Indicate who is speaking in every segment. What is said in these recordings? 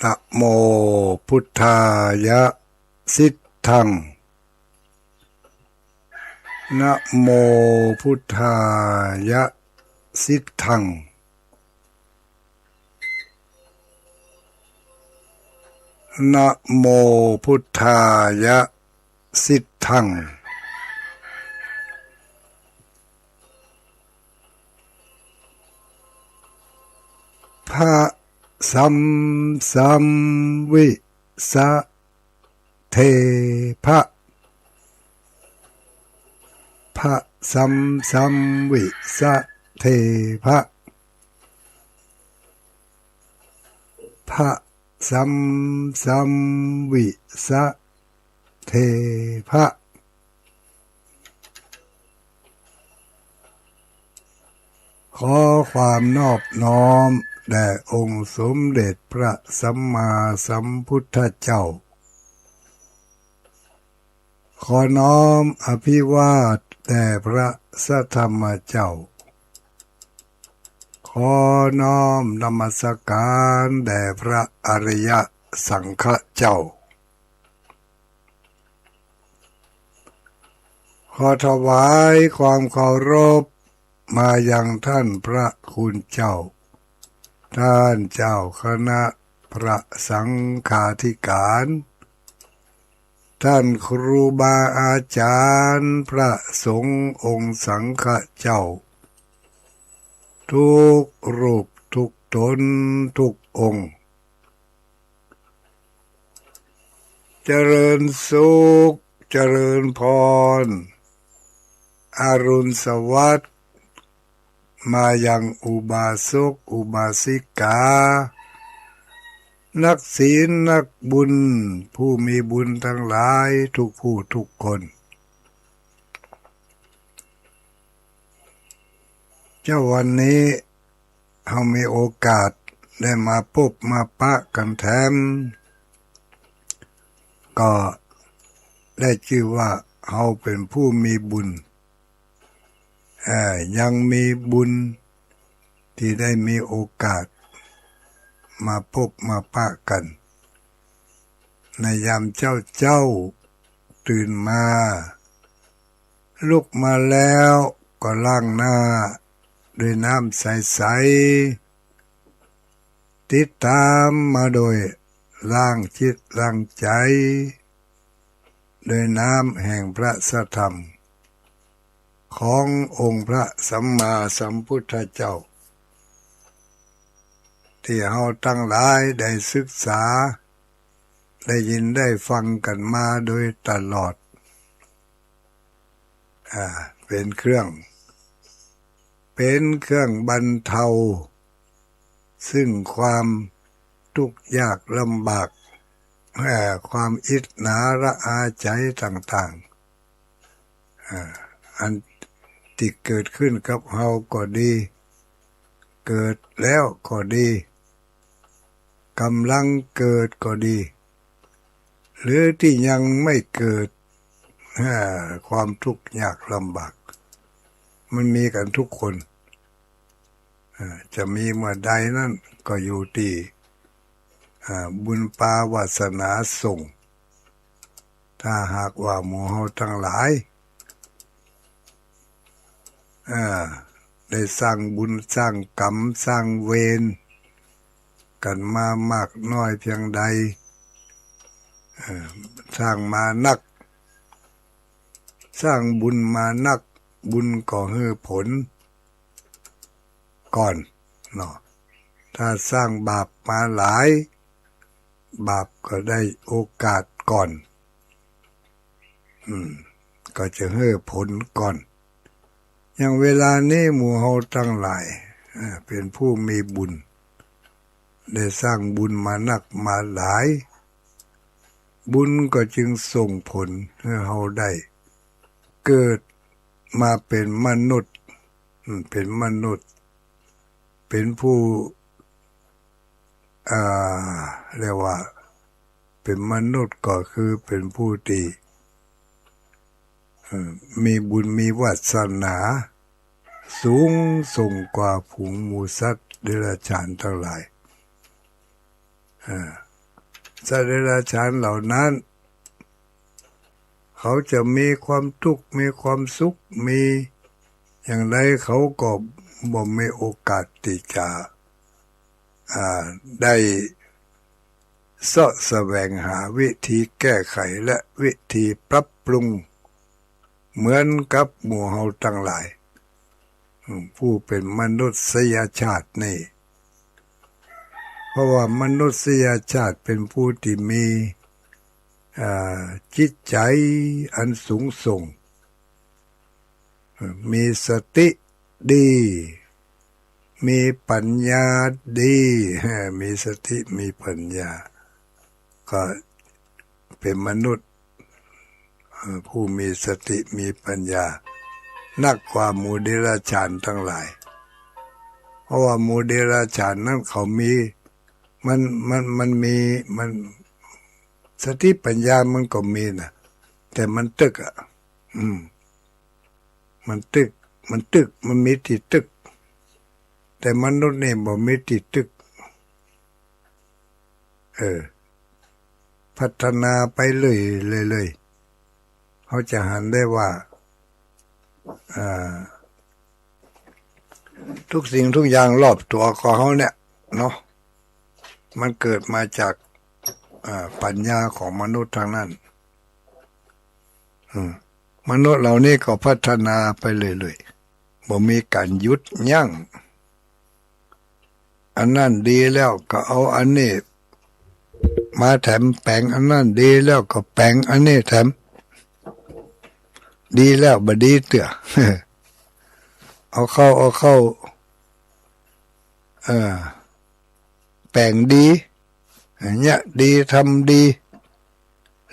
Speaker 1: นะโมพุทธายะสิทธังนะโมพุทธายะสิทธังนะโมพุทธายะสิทธังพระสัมสัมวิสะเทภะพระสัมสัมวิสะเทภะพระสัมสัมวิสะเทภะขอความนอบน้อมแด่องค์สมเด็จพระสัมมาสัมพุทธเจ้าขอน้อมอภิวาทแด่พระสัทธรรมเจ้าขอน้อมนมัสการแด่พระอริยสังฆเจ้าขอถวายความเคารพมายังท่านพระคุณเจ้าท่านเจ้าคณะพระสังฆาธิการท่านครูบาอาจารย์พระสงฆ์องค์สังฆเจ้าทุกรูปทุกตนทุกองค์เจริญสุขเจริญพรอรุณสวัสดิ์มายังอุบาสกอุบาสิกานักศีลนักบุญผู้มีบุญทั้งหลายทุกผู้ทุกคนเจ้าวันนี้เรามีโอกาสได้มาพบมาปะกันแถมก็ได้ชื่อว่าเราเป็นผู้มีบุญยังมีบุญที่ได้มีโอกาสมาพบมาปะกันในยามเจ้าตื่นมาลุกมาแล้วก็ล้างหน้าด้วยน้ำใสๆติดตามมาโดยล้างจิตล้างใจด้วยน้ำแห่งพระสัทธรรมขององค์พระสัมมาสัมพุทธเจ้าที่เราทั้งหลายได้ศึกษาได้ยินได้ฟังกันมาโดยตลอดเป็นเครื่องบรรเทาซึ่งความทุกข์ยากลำบากความอิจฉาระอาใจต่างๆอันที่เกิดขึ้นกับเราก็ดีเกิดแล้วก็ดีกำลังเกิดก็ดีหรือที่ยังไม่เกิดความทุกข์ยากลำบากมันมีกันทุกคนจะมีเมื่อใดนั่นก็อยู่ที่บุญปาวาสนาส่งถ้าหากว่าหมู่เฮาทั้งหลาย อ่าได้สร้างบุญสร้างกรรมสร้างเวรกันมามากน้อยเพียงใดสร้างมานักสร้างบุญมานักบุญก็ให้ผลก่อนเนาะถ้าสร้างบาปมาหลายบาปก็ได้โอกาสก่อนก็จะให้ผลก่อนอย่างเวลานี้หมู่เฮาทั้งหลายเป็นผู้มีบุญได้สร้างบุญมานักมาหลายบุญก็จึงส่งผลให้เฮาได้เกิดมาเป็นมนุษย์เป็นมนุษย์เป็นผู้เรียกว่าเป็นมนุษย์ก็คือเป็นผู้ที่มีบุญมีวาสนาสูงส่งกว่าฝูงหมูสัตว์เดรัจฉานทั้งหลายสัตว์เดรัจฉานเหล่านั้นเขาจะมีความทุกข์มีความสุขมีอย่างไรเขาก็บ่มีโอกาสที่จะได้เสาะแสวงหาวิธีแก้ไขและวิธีปรับปรุงเหมือนกับหมู่เฮาทั้งหลายผู้เป็นมนุษยชาตินี่เพราะว่ามนุษยชาติเป็นผู้ที่มีจิตใจอันสูงส่งมีสติดีมีปัญญาดีมีสติมีปัญญาก็เป็นมนุษย์ผู้มีสติมีปัญญานักกว่าหมู่เดรัจฉานทั้งหลายเพราะว่าหมู่เดรัจฉานนั้นเขามีมันมีสติปัญญามันก็มีนะแต่มันตึกมันตึกมันมีที่ตึกแต่มนุษย์นี่บ่มีที่ตึกพัฒนาไปเลยเขาจะหันได้ว่าทุกสิ่งทุกอย่างรอบตัวของเขาเนี่ยเนาะมันเกิดมาจากปัญญาของมนุษย์ทางนั้นมนุษย์เหล่านี้ก็พัฒนาไปเลยบ่มีการหยุดยั้งอันนั้นดีแล้วก็เอาอันนี้มาแถมแปลงอันนั้นดีแล้วก็แปลงอันนี้แถมดีแล้วบ่ดีเตื้อ เอาเข้าแปลงดีเนี่ยดีทำดี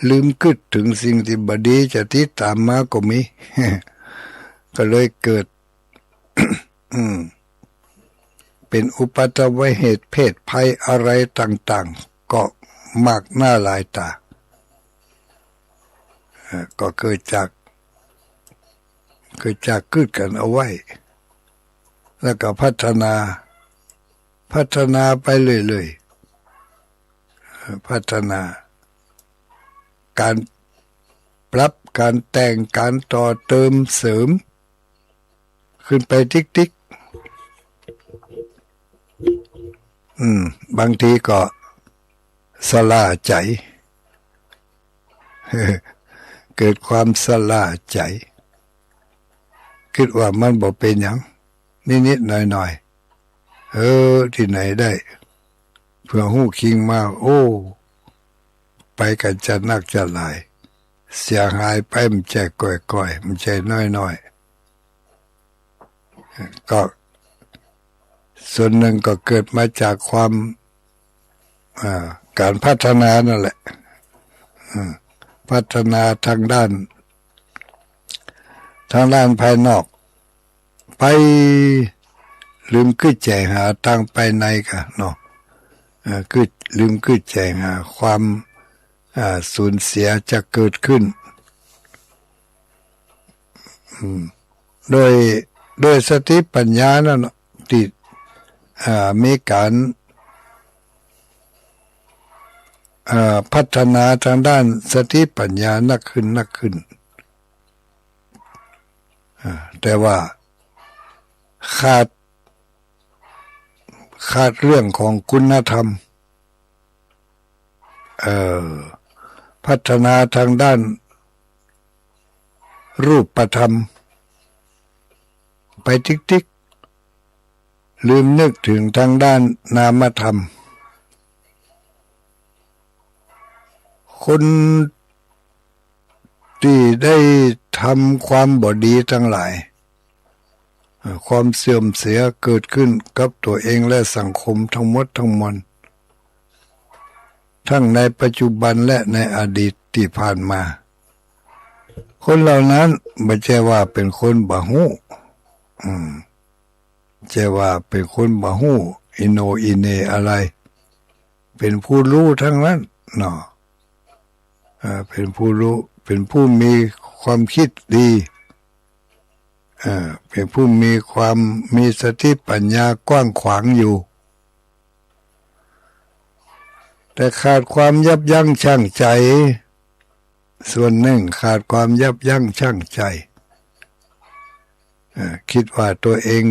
Speaker 1: ลืมคิดถึงสิ่งที่บ่ดีจะที่ตามมาก็มี ก็เลยเกิด เป็นอุปัตวเหตุเพศภัยอะไรต่างๆก็มากหน้าหลายตาก็เกิดจากคิดกันเอาไว้แล้วก็พัฒนาไปเลยพัฒนาการปรับการแต่งการต่อเติมเสริมขึ้นไปติ๊กบางทีก็สลาใจ เกิดความสลาใจคิดว่ามันบ่เป็นหยังนิดๆหน่อยๆที่ไหนได้เพื่อหู้คิงมาโอ้ไปกันจะนักจะหลายเสียหายไปมันใจก่อยๆมันใจน้อยๆก็ส่วนหนึ่งก็เกิดมาจากความการพัฒนานั่นแหละพัฒนาทางด้านภายนอกไปลืมคิดใจหาทางภายในกันเนาะลืมคิดใจหาความสูญเสียจะเกิดขึ้นโดยสติปัญญานั่นที่มีการพัฒนาทางด้านสติปัญญานักขึ้นแต่ว่า ขาดเรื่องของคุณธรรมพัฒนาทางด้านรูปธรรมไปติ๊กๆลืมนึกถึงทางด้านนามธรรมคนที่ได้ทำความบดีทั้งหลายความเสื่อมเสียเกิดขึ้นกับตัวเองและสังคมทั้งหมดทั้งมวลทั้งในปัจจุบันและในอดีตที่ผ่านมาคนเหล่านั้นไม่ใช่ว่าเป็นคนบ่ฮู้ใช่ว่าเป็นคนบ่ฮู้อิโนอิเนอะไรเป็นผู้รู้ทั้งนั้นเนาะเป็นผู้รู้เป็นผู้มีความคิดดีเป็นผู้มีสติปัญญากว้างขวางอยู่แต่ขาดความยับยั้งชั่งใจส่วนหนึ่งขาดความยับยั้งชั่งใจคิดว่าตัวเอง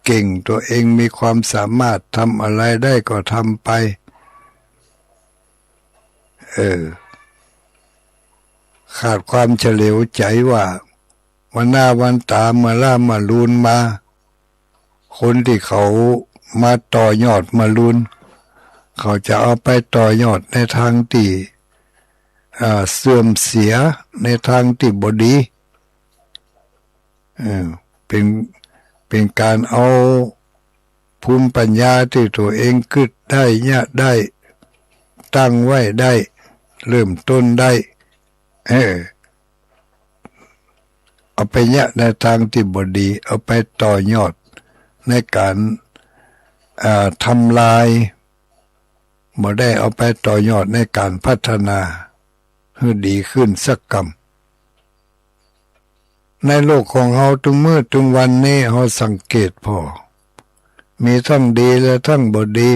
Speaker 1: เก่งตัวเองมีความสามารถทำอะไรได้ก็ทำไปขาดความเฉลียวใจว่าวันหน้าวันตามาล่ามาลูนมาคนที่เขามาต่อยอดมาลูนเขาจะเอาไปต่อยอดในทางที่เสื่อมเสียในทางที่บดีเป็นการเอาภูมิปัญญาที่ตัวเองคิดได้เนี่ยได้ตั้งไว้ได้เริ่มต้นได้เอาไปเนี่ยในทางที่บดีเอาไปต่อยอดในการทำลายบ่ได้เอาไปต่อยอดในการพัฒนาให้ดีขึ้นสักกำในโลกของเราทุกมื้อทุกวันนี้เราสังเกตพอมีทั้งดีและทั้งบ่ดี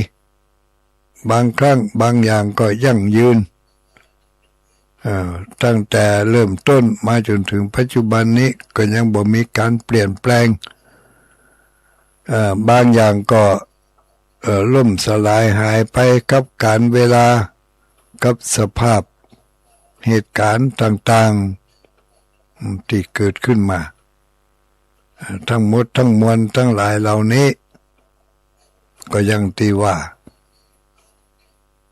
Speaker 1: บางครั้งบางอย่างก็ยั่งยืนตั้งแต่เริ่มต้นมาจนถึงปัจจุบันนี้ก็ยังบ่มีการเปลี่ยนแปลงบางอย่างก็ล่มสลายหายไปกับกาลเวลากับสภาพเหตุการณ์ต่างๆที่เกิดขึ้นมาทั้งหมดทั้งมวลทั้งหลายเหล่านี้ก็ยังที่ว่า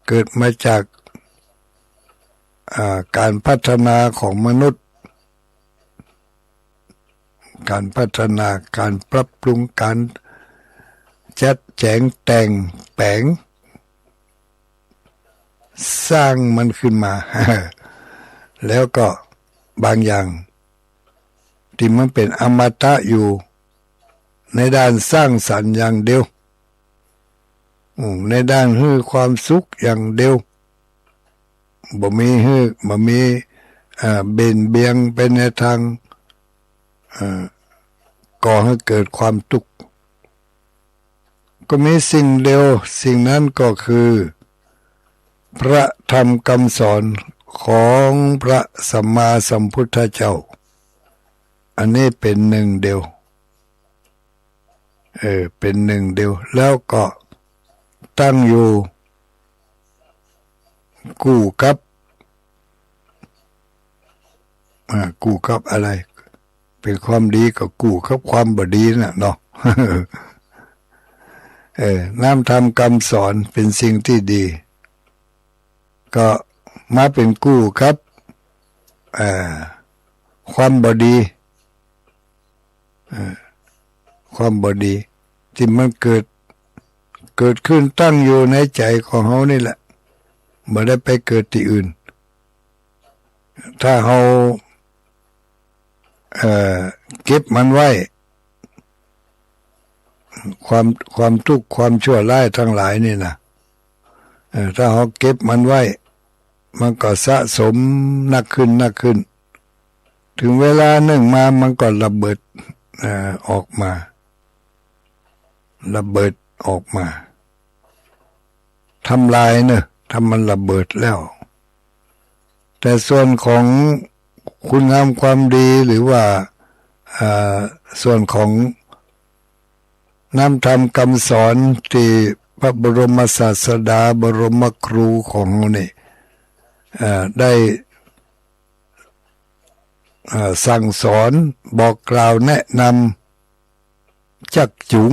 Speaker 1: เกิดมาจากการพัฒนาของมนุษย์การพัฒนาการปรับปรุงการจัดแจงแต่งแปลงสร้างมันขึ้นมา แล้วก็บางอย่างที่มันเป็นอมตะอยู่ในด้านสร้างสรรค์อย่างเดียวในด้านให้ความสุขอย่างเดียวบ่มีเบนเบียงไปในทางก่อให้เกิดความทุกข์ก็มีสิ่งเดียวสิ่งนั้นก็คือพระธรรมคำสอนของพระสัมมาสัมพุทธเจ้าอันนี้เป็นหนึ่งเดียวเป็นหนึ่งเดียวแล้วก็ตั้งอยู่กู้กับอะไรเป็นความดีก็กู้กับความบดีน่ะเนาะ น้ำธรรมคำสอนเป็นสิ่งที่ดีก็มาเป็นกู้ครับความบดีความบดีที่มันเกิดขึ้นตั้งอยู่ในใจของเขานี่แหละไม่ได้ไปเกิดที่อื่นถ้าเขาเก็บมันไว้ความทุกข์ความชั่วร้ายทั้งหลายนี่นะถ้าเขาเก็บมันไว้มันก็สะสมหนักขึ้นถึงเวลาหนึ่งมามันก็ระเบิดออกมาทำลายเนอะทำมันระเบิดแล้วแต่ส่วนของคุณงามความดีหรือว่าส่วนของ นำธรรมคำสอนที่พระบรมศาสดาบรมครูของเรานี่ได้สั่งสอนบอกกล่าวแนะนำจักจุง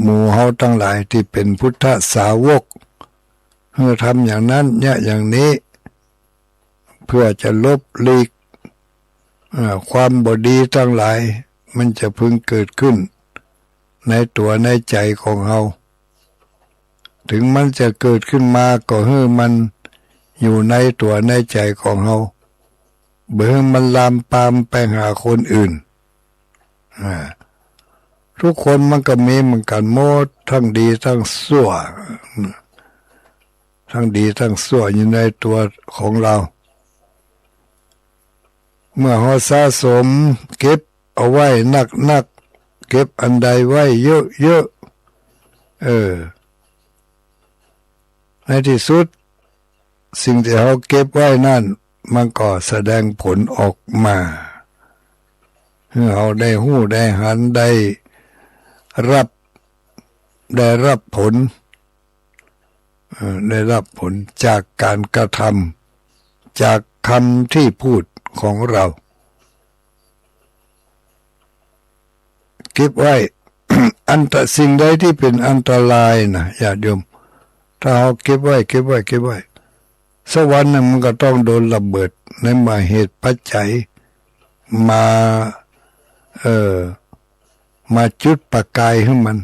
Speaker 1: หมู่เฮาทั้งหลายที่เป็นพุทธสาวกเพื่อทำอย่างนั้นเนี่ยอย่างนี้เพื่อจะลบหลีกความบดีทั้งหลายมันจะพึงเกิดขึ้นในตัวในใจของเฮาถึงมันจะเกิดขึ้นมาก็ให้มันอยู่ในตัวในใจของเฮาเบื่อมันลามปามไปหาคนอื่นทุกคนมันก็มีเหมือนกันหมดทั้งดีทั้งชั่วทั้งดีทั้งชั่วอยู่ในตัวของเราเมื่อเราสะสมเก็บเอาไว้นักเก็บอันใดไว้เยอะในที่สุดสิ่งที่เราเก็บไว้นั่นมันก็แสดงผลออกมาเราได้หู้ได้หันได้รับผลได้รับผลจากการกระทำจากคำที่พูดของเราเก็บไว้ สิ่งใดที่เป็นอันตรายนะญาติโยมถ้าเราเก็บไว้สวรรค์นั้นมันก็ต้องโดนระเบิดในมาเหตุปัจจัยมาจุดประกายให้มัน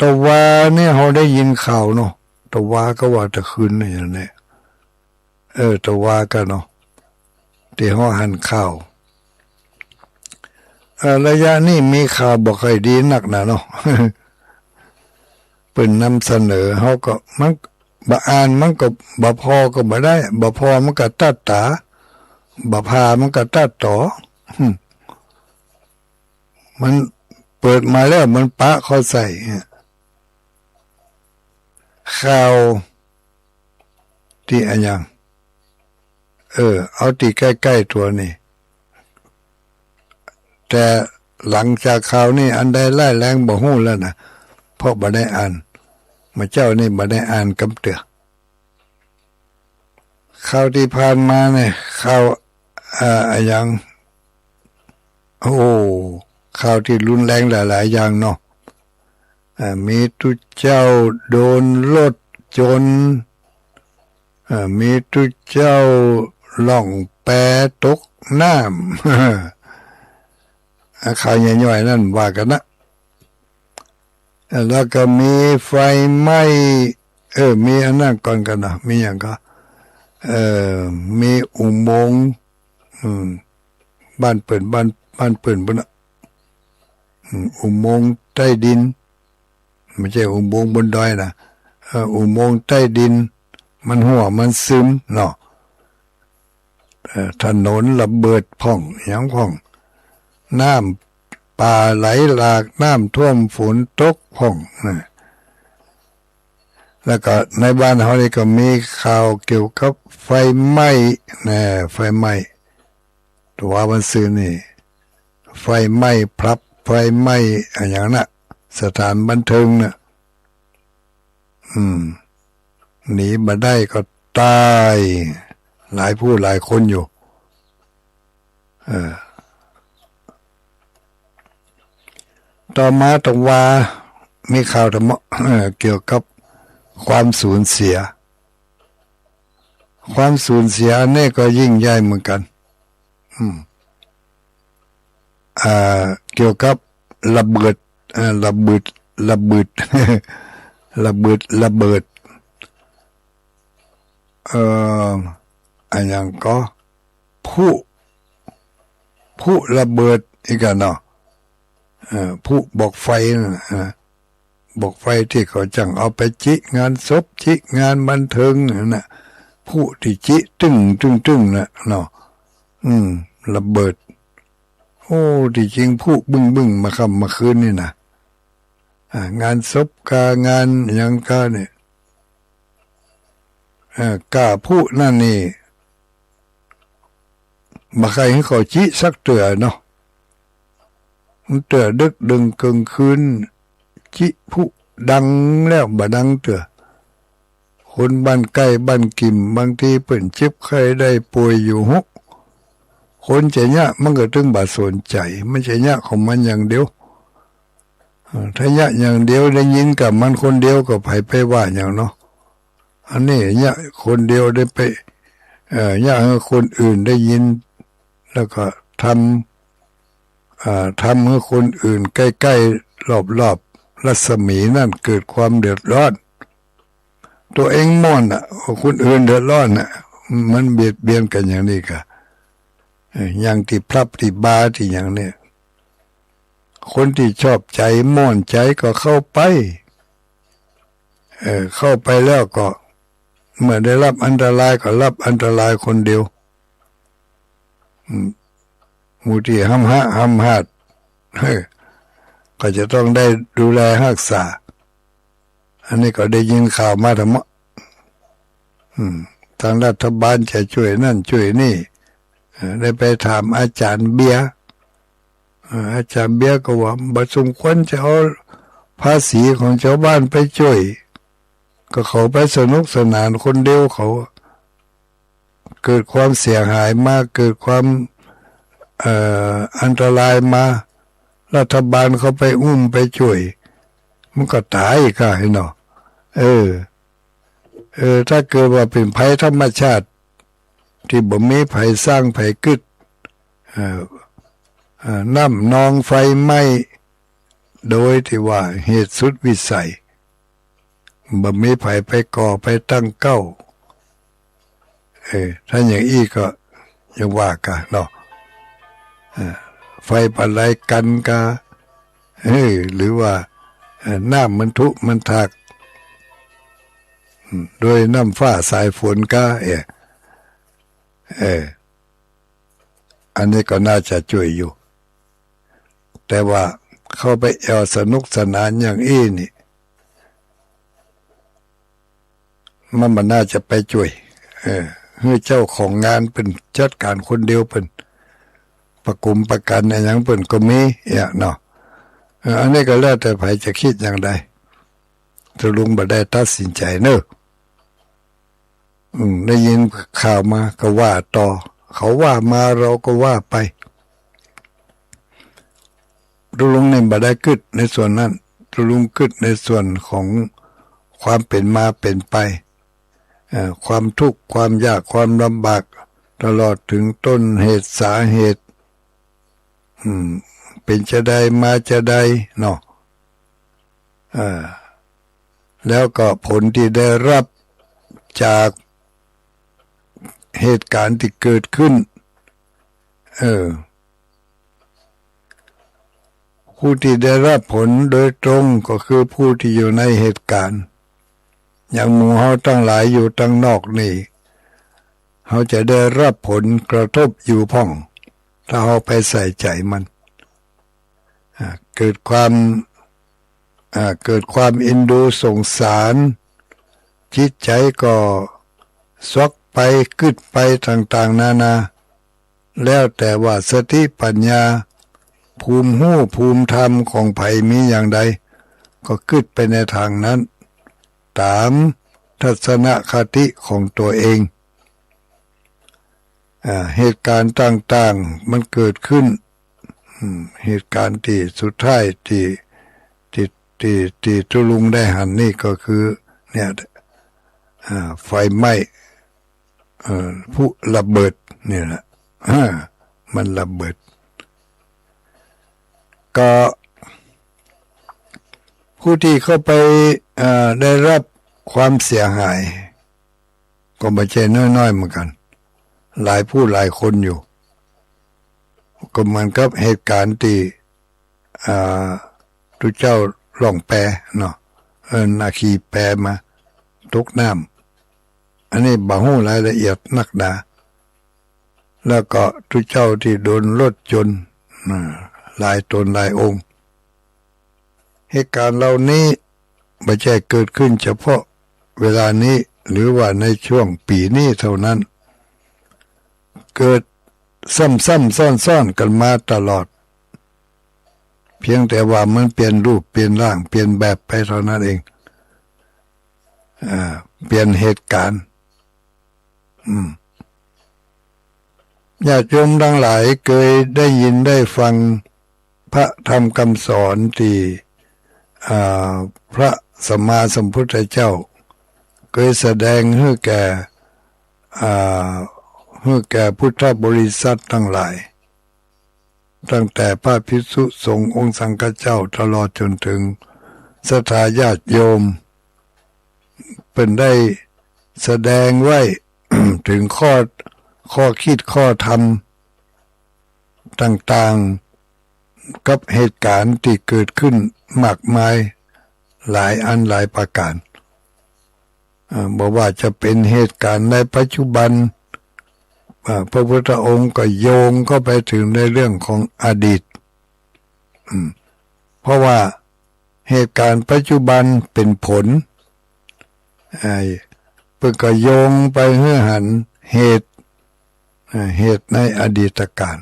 Speaker 1: ตะวาเนี่ยเราได้ยินข่าวเนาะตะวาก็ว่าตะคืนนี่อย่างนี้ตะวากันเนาะที่เขาหันข่าวระยะนี้มีข่าวบอกให้ดีนักนะเนาะ เป็นนำเสนอเขาก็มันบ่อ่านมันก็บ่พอก็บ่ได้บ่พอมันก็ตัดตาบ่พามันก็ตัดต่อมันเปิดมาแล้วมันปะเขาใส่ข่าวที่อันยังเอาที่ใกล้ๆตัวนี่แต่หลังจากข่าวนี่อันใดไล่แรงบ่ฮู้แล้วนะเพราะบ่ได้อ่านมาเจ้านี่บ่ได้อ่านกำเตือข่าวที่ผ่านมาเนี่ยข่าวอย่างข่าวที่รุนแรงหลายๆอย่างเนาะมีตุเจ้าโดนรถจนมีตุเจ้าล่องแพตกน้ำข่าวย่อยๆนั่นว่ากันนะแล้วก็มีไฟไหม้มีอันนั้นก่อนกันนะมีอย่างก็มีอุโมงค์บ้านเปิ่นบนอุโมงค์ใต้ดินไม่ใช่อุโมงค์บนดอยนะอุโมงค์ใต้ดินมันหัวมันซึมเนาะถนนระเบิดพ่องอย่างพ่องน้ำป่าไหลหลากน้ำท่วมฝนตกพ่องนะแล้วก็ในบ้านเขานี่ก็มีข่าวเกี่ยวกับไฟไหม้นะไฟไหม้ตัววันซื้อนี่ไฟไหม้พลับไฟไหม้อย่างนั้นสถานบันเทิงนะหนีมาได้ก็ตายหลายผู้หลายคนอยู่ต่อมาตรงว่ามีข่าวธรรมะเกี่ยวกับความสูญเสียนี่ก็ยิ่งใหญ่เหมือนกันเกี่ยวกับระเบิดระเบิดอันยังก็ผู้ระเบิดอีกเนาะผู้บอกไฟบอกไฟที่เขาจังเอาไปจิงานศพจิงานบันเทิงน่ะผู้ที่จิตึ้งน่ะเนาะระเบิดที่จริงผู้บึ้งมาค่ำมาคืนนี่นะงานศพกางานยังกาเนี่ยกาผู้นั่นนี่มาใครให้เขาจิสักเตือเนาะ มันเตือดึกดึงกลางคืนจิผู้ดังแล้วบ่ดังเตือคนบ้านใกล้บ้านกิมบางทีเปิ่นเจ็บไข้ได้ป่วยอยู่หกคนจะยะมันก็ถึงบ่สนใจมันจะยะของมันอย่างเดียวถ้ายะอย่างเดียวได้ยินกับมันคนเดียวก็ไปว่าอย่างเนาะอันนี้ยะคนเดียวได้ไปยะให้คนอื่นได้ยินแล้วก็ทำให้คนอื่นใกล้ๆรอบๆรัศมีนั่นเกิดความเดือดร้อนตัวเองม่อนคนอื่นเดือดร้อนมันเบียดเบียนกันอย่างนี้ก็อย่างที่พลับที่บาที่อย่างนี้คนที่ชอบใจม่อนใจก็เข้าไปเข้าไปแล้วก็เมื่อได้รับอันตรายก็รับอันตรายคนเดียวหมู่ที่ห้ำหาดก็จะต้องได้ดูแลรักษาอันนี้ก็ได้ยินข่าวมาทั้งหมดทางรัฐบาลจะช่วยนั่นช่วยนี่ได้ไปถามอาจารย์เบียอาจารย์เบียก็ว่าบ่สมควรจะเอาภาษีของชาวบ้านไปช่วยก็เขาไปสนุกสนานคนเดียวเขาเกิดความเสียหายมาเกิดความอันตรายมารัฐบาลเขาไปอุ้มไปช่วยมันก็ตายก็ให้เนาะถ้าเกิดว่าเป็นภัยธรรมชาติที่บ่มีภัยสร้างภัยกึดน้ำนองไฟไหม้โดยที่ว่าเหตุสุดวิสัยบ่มีภัยไปก่อไปตั้งเก้าถ้าอย่างอี้ก็ยังว่ากันเนาะไฟปะไลกันกะหรือว่าน้ำมันทุมันทักโดยน้ำฟ้าสายฝนกะอันนี้ก็น่าจะช่วยอยู่แต่ว่าเข้าไปแอวสนุกสนานอย่างอี้นี่มันน่าจะไปช่วยให้เจ้าของงานเป็นจัดการคนเดียวเป็นประกุมประกันอะไรอย่างเป็นก็มีเนาะอันนี้ก็แล้วแต่ใครจะคิดอย่างใดถ้าลุงบ่ได้ตัดสินใจเนอะได้ยินข่าวมาก็ว่าต่อเขาว่ามาเราก็ว่าไปลุงเนี่ยบ่ได้กึดในส่วนนั้นลุงกึดในส่วนของความเป็นมาเป็นไปความทุกข์ความยากความลำบากตลอดถึงต้นเหตุสาเหตุเป็นจะได้มาจะได้เนาะแล้วก็ผลที่ได้รับจากเหตุการณ์ที่เกิดขึ้นผู้ที่ได้รับผลโดยตรงก็คือผู้ที่อยู่ในเหตุการณ์อย่างหมู่เฮาตั้งหลายอยู่ตั้งนอกนี่เขาจะได้รับผลกระทบอยู่พ่องถ้าเขาไปใส่ใจมันเกิดความเอ็นดูสงสารจิตใจก็ซอกไปกึดไปต่างๆนานาแล้วแต่ว่าสติปัญญาภูมิหู้ภูมิธรรมของไผมีอย่างใดก็กึดไปในทางนั้นตามทัศนคติของตัวเองเหตุการณ์ต่างๆมันเกิดขึ้นเหตุการณ์ที่สุดท้ายที่ตุลุงได้หันนี่ก็คือเนี่ยไฟไหม้ผู้ระเบิดนี่แหละมันระเบิดก็ผู้ที่เข้าไปได้รับความเสียหายก็ไม่ใช่น้อยๆเหมือนกันหลายผู้หลายคนอยู่ก็เหมือนกับเหตุการณ์ที่ทุกเจ้าล่องแพเนาะนาคีแพมาตกน้ำอันนี้บ่ฮู้รายละเอียดนักหนาแล้วก็ทุกเจ้าที่โดนรถชนหลายตนหลายองค์เหตุการณ์เหล่านี้ไม่ใช่เกิดขึ้นเฉพาะเวลานี้หรือว่าในช่วงปีนี้เท่านั้นเกิดซ้ำๆซ้อนๆกันมาตลอด เพียงแต่ว่ามันเปลี่ยนรูปเปลี่ยนร่างเปลี่ยนแบบไปเท่านั้นเองเปลี่ยนเหตุการณ์ญาติโยมทั้งหลายเคยได้ยินได้ฟังพระธรรมคำสอนที่พระสัมมาสัมพุทธเจ้าเคยแสดงให้แก่พุทธบริษัททั้งหลายตั้งแต่พระภิกษุสงฆ์องค์สังฆเจ้าตลอดจนถึงศรัทธาญาติโยมเป็นได้แสดงไว้ ถึงข้อคิดข้อธรรมต่างๆกับเหตุการณ์ที่เกิดขึ้นมากมายหลายอันหลายประการบอกว่าจะเป็นเหตุการณ์ในปัจจุบันพระพุทธองค์ก็โยงเข้าไปถึงในเรื่องของอดีตเพราะว่าเหตุการณ์ปัจจุบันเป็นผลเพื่อก็โยงไปเพื่อหันเหตุในอดีตการ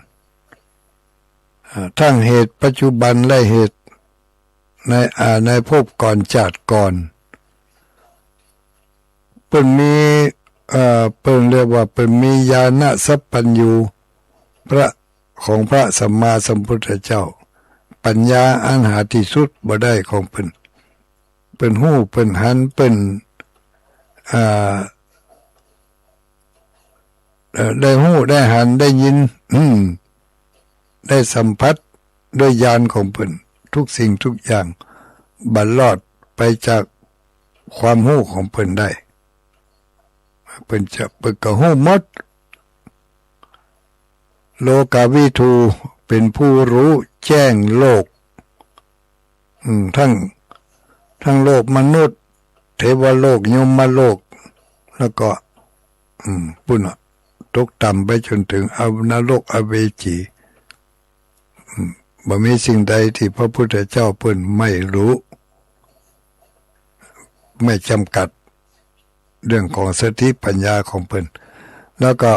Speaker 1: ทั้งเหตุปัจจุบันและเหตุในภพก่อนชาติก่อนเป็นมีเป็นเรียกว่าเป็นมีญาณสัพพัญญูพระของพระสัมมาสัมพุทธเจ้าปัญญาอันหาที่สุดบ่ได้ของเป็นหู้เป็นหันเป็นได้หู้ได้หันได้ยินได้สัมผัสด้วยญาณของเพิ่นทุกสิ่งทุกอย่างบัดรอดไปจากความหู้ของเพิ่นได้เพิ่นก็หู้หมดโลกาวิทูเป็นผู้รู้แจ้งโลกทั้งโลกมนุษย์เทวโลกยมโลกแล้วก็ปุ่นตกต่ำไปจนถึงนรกอเวจีบ่มีสิ่งใดที่พระพุทธเจ้าเพิ่นไม่รู้ไม่จำกัดเรื่องของสติปัญญาของเพิ่นแล้วก็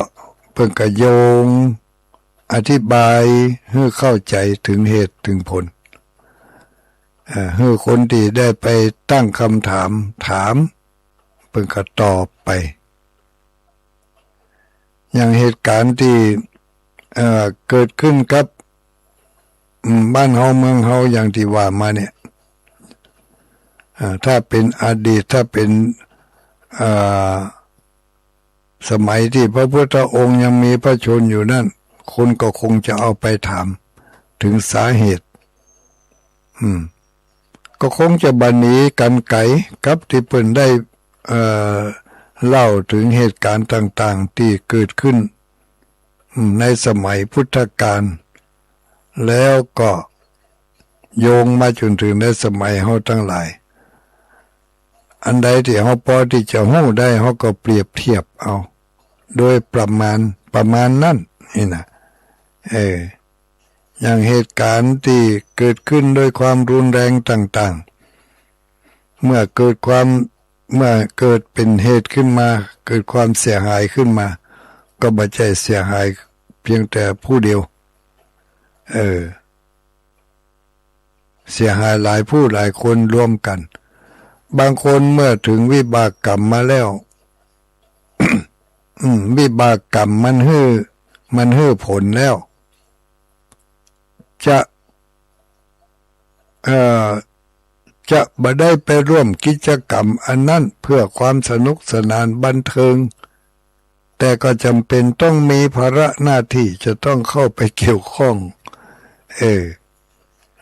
Speaker 1: เพิ่นก็โยงอธิบายให้เข้าใจถึงเหตุถึงผลให้คนที่ได้ไปตั้งคำถามเพิ่นก็ตอบไปอย่างเหตุการณ์ที่เกิดขึ้นกับบ้านเฮาเมืองเฮาอย่างที่ว่ามาเนี่ยถ้าเป็นอดีตถ้าเป็นสมัยที่พระพุทธองค์ยังมีพระชนอยู่นั่นคนก็คงจะเอาไปถามถึงสาเหตุก็คงจะบันนี้กันไกกับที่เพิ่นได้เล่าถึงเหตุการณ์ต่างๆที่เกิดขึ้นในสมัยพุทธกาลแล้วก็โยงมาจนถึงในสมัยเฮาทั้งหลายอันใดที่เฮาพอที่จะฮู้ได้เฮาก็เปรียบเทียบเอาโดยประมาณนั้นนี่นะอย่างเหตุการณ์ที่เกิดขึ้นโดยความรุนแรงต่างๆเมื่อเกิดเป็นเหตุขึ้นมาเกิดความเสียหายขึ้นมาก็บ่ใช่เสียหายเพียงแต่ผู้เดียวเสียหายหลายผู้หลายคนรวมกันบางคนเมื่อถึงวิบากกรรมมาแล้ว วิบากกรรมมันฮื้อผลแล้วจะบ่ได้ไปร่วมกิจกรรมอันนั้นเพื่อความสนุกสนานบันเทิงแต่ก็จำเป็นต้องมีภาระหน้าที่จะต้องเข้าไปเกี่ยวข้อง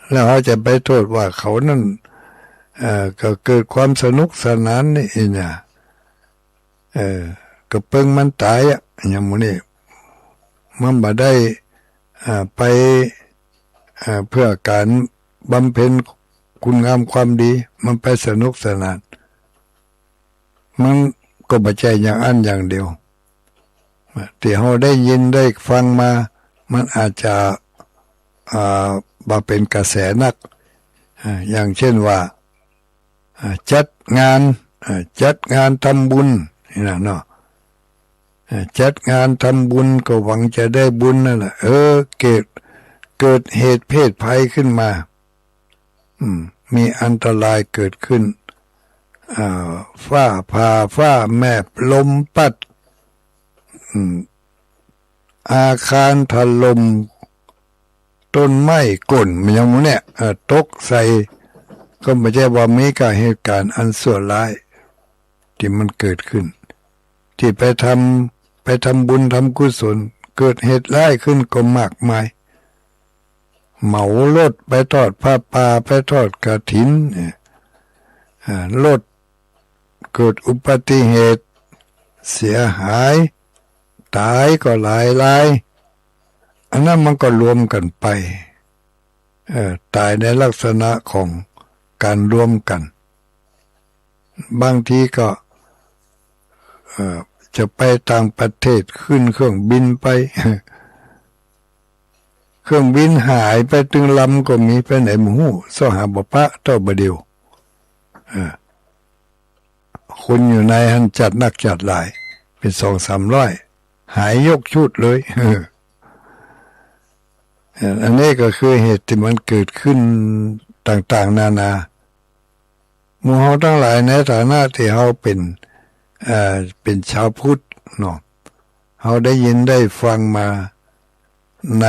Speaker 1: แล้วเขาจะไปโทษว่าเขานั่นก็เกิดความสนุกสนานนี่นะก็เพิ่งมันตายอย่างมื้อนี้มันบ่ได้ไปเพื่อการบำเพ็ญคุณงามความดีมันไปสนุกสนานมันก็บ่ใช่อย่างอันอย่างเดียวที่เราได้ยินได้ฟังมามันอาจจะมาเป็นกระแสนักอย่างเช่นว่าจัดงานทำบุญนี่นะเนาะจัดงานทำบุญก็หวังจะได้บุญนั่นแหละเกิดเหตุเพศภัยขึ้นมา มีอันตรายเกิดขึ้นฟ้าผ่าฟ้าแม่ลมพัดอาคารถล่มต้นไม้ก่นอย่างนี้เนี่ยตกใส่ก็ไม่ใช่ว่ามีการเหตุการณ์อันชั่วร้ายที่มันเกิดขึ้นที่ไปทำบุญทำกุศลเกิดเหตุร้ายขึ้นก็มากมายเหมารถไปทอดผ้าป่าไปทอดกฐินรถเกิดอุบัติเหตุเสียหายตายก็หลายอันนั้นมันก็รวมกันไปตายในลักษณะของการรวมกันบางทีก็จะไปต่างประเทศขึ้นเครื่องบินไปเครื่องบินหายไปตึงลำก็มีไปไหนหมู่สหบพระเท่าบเดียวคนอยู่ในหันจัดนักจัดหลายเป็น200-300หายยกชุดเลยอันนี้ก็คือเหตุที่มันเกิดขึ้นต่างๆนานาหมู่เฮาทั้งหลายในฐานะที่เฮาเป็นชาวพุทธเนาะเฮาได้ยินได้ฟังมาใน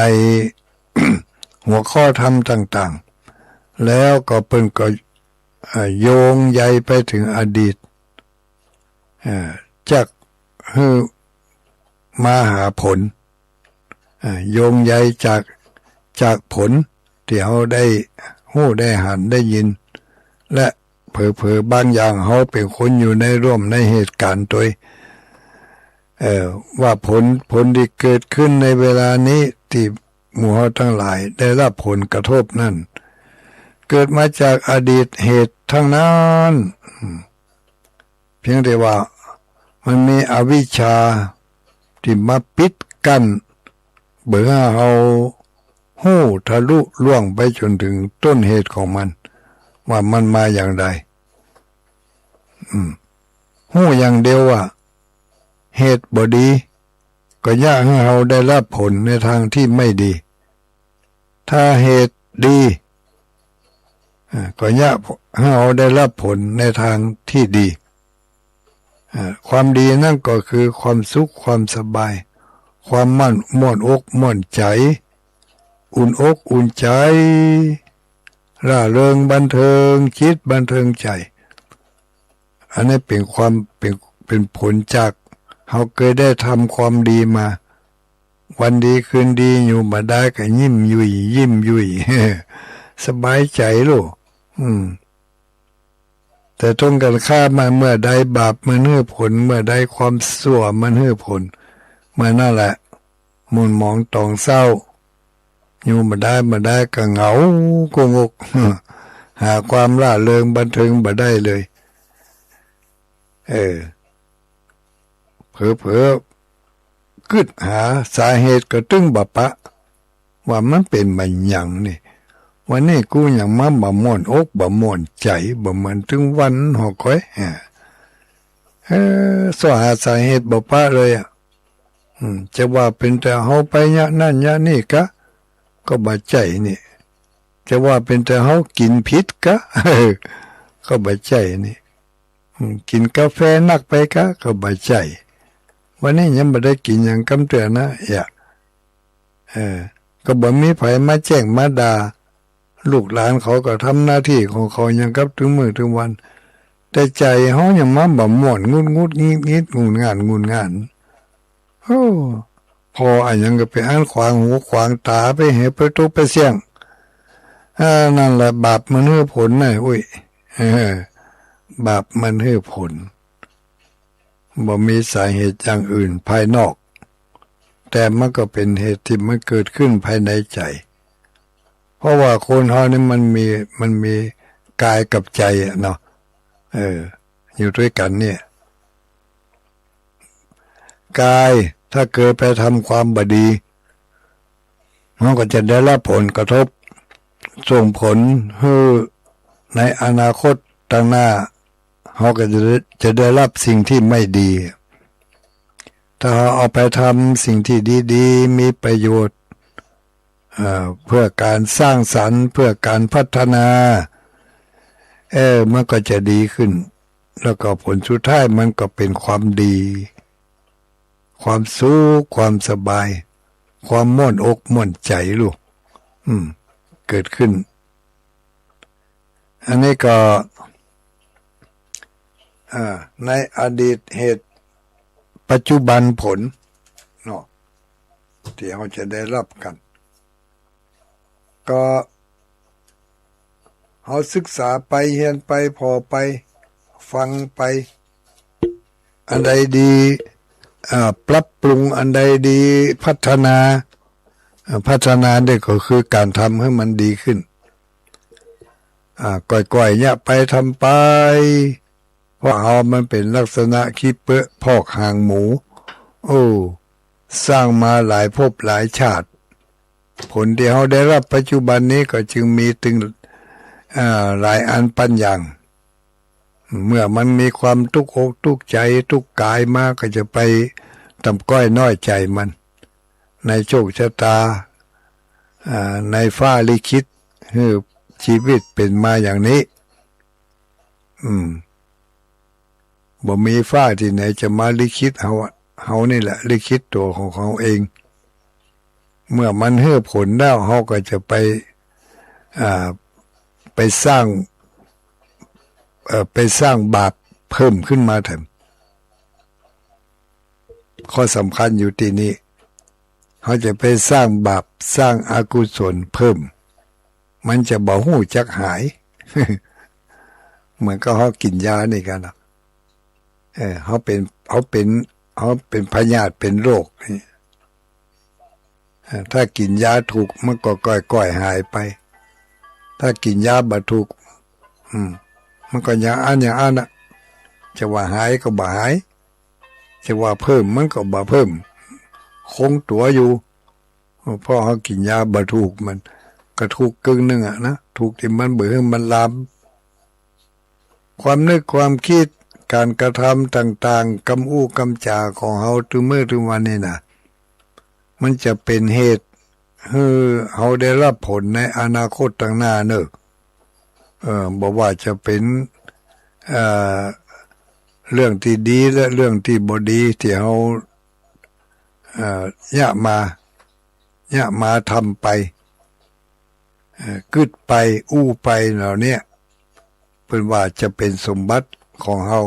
Speaker 1: หัวข้อธรรมต่างๆแล้วก็เพิ่นก็โยงใยไปถึงอดีตจากมาหาผลโยงใยจากผลที่เฮาได้ฮู้ได้หันได้ยินและเผลอๆบางอย่างเฮาเป็นคนอยู่ในร่วมในเหตุการณ์ตัวว่าผลที่เกิดขึ้นในเวลานี้ที่หมู่เฮาทั้งหลายได้รับผลกระทบนั่นเกิดมาจากอดีตเหตุทั้งนั้นเพียงแต่ว่ามันมีอวิชชาที่มาปิดกั้นเบื่อเฮาหู้ทะลุล่วงไปจนถึงต้นเหตุของมันว่ามันมาอย่างไรหู้อย่างเดียวว่าเหตุบ่ดีก็ยากให้เราได้รับผลในทางที่ไม่ดีถ้าเหตุดีก็ยากให้เราได้รับผลในทางที่ดีความดีนั่นก็คือความสุขความสบายความม่วนอกม่วนใจอุ่นอกอุ่นใจร่าเริงบันเทิงคิดบันเทิงใจอันนี้เป็นผลจากเราเคยได้ทำความดีมาวันดีคืนดีอยู่มาได้ก็ยิ้มยุ่ย สบายใจลูกแต่ตรงกันข้ามมาเมื่อใดบาปมันให้ผลเมื่อใดความชั่วมันให้ผลเมื่อนั่นแหละมุนมองตองเศร้าอยู่มาได้ก็เหงาโกงกหาความร่าเริงบันเทิงบ่ได้เลยเผลอๆกึดหาสาเหตุก็ตึงบปะว่ามันเป็นมันหยังนี่วันนี้กูยังมาบ่ม่วนอกบ่ม่วนใจบ่มันถึงวันหอก้อยสหาสาเหตุบ่ปะเลยจะว่าเป็นแต่เฮาไปยะนั่นยะนี่กะก็บ่ใจนี่จะว่าเป็นแต่เฮากินผิดกะก็บ่ใจนี่กินกาแฟนักไปกะก็บ่ใจวันนี้ยังบ่ได้กินหยังกำเตือนนะก็บ่มีไผมาแจ้งมาด่าลูกหลานเขาก็ทำหน้าที่ของเขายังกับถึงมื้อถึงวันแต่ใจเฮายังมาบ่ม่วนงุดงิดงุนงานพออันยังก็ไปอ่านขวางหูขวางตาไปเหไปตุไปเสียงนั่นแหละบาปมันให้ผลนะอุ้ยบาปมันให้ผลบ่มีสาเหตุอย่างอื่นภายนอกแต่มันก็เป็นเหตุที่มันเกิดขึ้นภายในใจเพราะว่าคนเฮานี่มันมีกายกับใจเนาะอยู่ด้วยกันเนี่ยกายถ้าเกิดไปทำความบดีมันก็จะได้รับผลกระทบส่งผลให้ในอนาคตต่างหน้าเขาก็จะได้รับสิ่งที่ไม่ดีถ้าเอาไปทำสิ่งที่ดีๆมีประโยชน์เพื่อการสร้างสรรค์เพื่อการพัฒนา มันก็จะดีขึ้นแล้วก็ผลสุดท้ายมันก็เป็นความดีความสุขความสบายความม่วนอกม่วนใจลูกเกิดขึ้นอันนี้ก็ในอดีตเหตุปัจจุบันผลเนาะที่เราจะได้รับกันก็เราศึกษาไปเรียนไปพอไปฟังไปอันใดดีปรับปรุงอันใดดีพัฒนาได้ก็คือการทำให้มันดีขึ้นก่อยๆเนี่ยไปทำไปเพราะเอามันเป็นลักษณะขี้เปอะพอกหางหมูสร้างมาหลายภพหลายชาติผลที่เขาได้รับปัจจุบันนี้ก็จึงมีถึงหลายอันปัญญาเมื่อมันมีความทุกข์อกทุกข์ใจทุกข์กายมากก็จะไปตำก้อยน้อยใจมันในโชคชะตาในฟ้าลิขิตคือชีวิตเป็นมาอย่างนี้บ่มีฟ้าที่ไหนจะมาลิขิตเขานี่แหละลิขิตตัวของเขาเองเมื่อมันให้ผลแล้วเขาก็จะไปสร้างบาปเพิ่มขึ้นมาแทนข้อสำคัญอยู่ที่นี้เขาจะไปสร้างบาปสร้างอกุศลเพิ่มมันจะบ่หู้จักหาย เหมือนก็เขากินยานี่กันนะเขาเป็นพยาธิเป็นโรคนี่ถ้ากินยาถูกมันก็ก่อยหายไปถ้ากินยาบ่ถูกมันก็อย่างอันน่ะจะว่าหายก็บ่หายจะว่าเพิ่มมันก็บ่เพิ่มคงตัวอยู่เพราะเขากินยาบ่ถูกมันก็ถูกกึ่งนึงนะถูกที่มันเบื่อมันลามความนึกความคิดการกระทำต่างๆกำอู้กำจาของเขาถึงเมื่อถึงวันนี้นะมันจะเป็นเหตุให้เขาได้รับผลในอนาคตต่างหน้าเนอะบอกว่าจะเป็นเรื่องที่ดีและเรื่องที่บ่ดีที่เขามาทำไปกึดไปอู้ไปเหล่านี้เป็นว่าจะเป็นสมบัติของเขา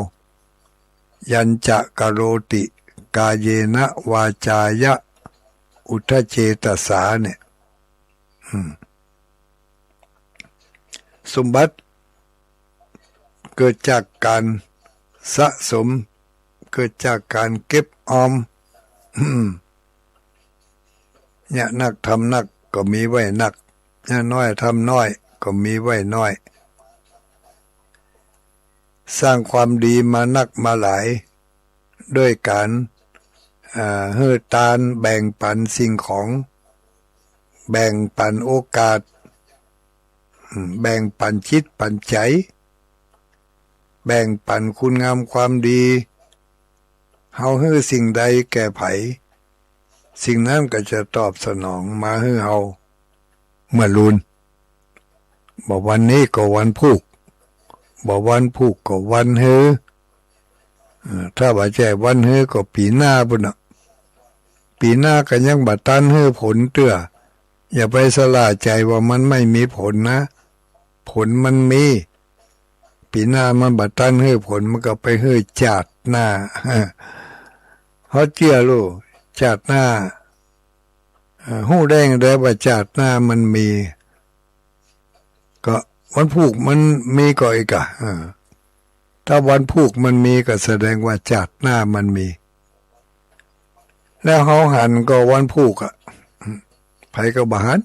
Speaker 1: ยัญจะกโรติกาเยนะวาจายะอุทธเจตสาเนี่ยสมบัติเกิดจากการสะสมเกิดจากการเก็บออมเนี่ยนักทำนักก็มีไว้นักเนี่ยน้อยทำน้อยก็มีไว้น้อยสร้างความดีมานักมาหลายด้วยการเฮือตานแบ่งปันสิ่งของแบ่งปันโอกาสแบ่งปันจิตปันใจแบ่งปันคุณงามความดีเฮาฮื้อสิ่งใดแก่ไผสิ่งนั้นก็จะตอบสนองมาฮื้อเฮาเมื่อลุนบอกวันนี้ก็วันผูกบอกวันผูกก็วันฮื้อถ้าว่าแจ้วันฮื้อก็ปีหน้าพุ่นน่ะปีหน้าก็ยังบ่ทันฮื้อผลเตื้ออย่าไปสละใจว่ามันไม่มีผลนะผลมันมีปีหน้ามันบ่ทันฮื้อผลมันก็ไปฮื้อจาดหน้าเฮาเชื่อลูกจาดหน้าฮู้ได้ได้ว่าจาดหน้ามันมีก็วันผูกมันมีก็อีกถ้าวันผูกมันมีก็แสดงว่าจาดหน้ามันมีแล้วเฮาหันก็วันผูกไผก็บ่หัน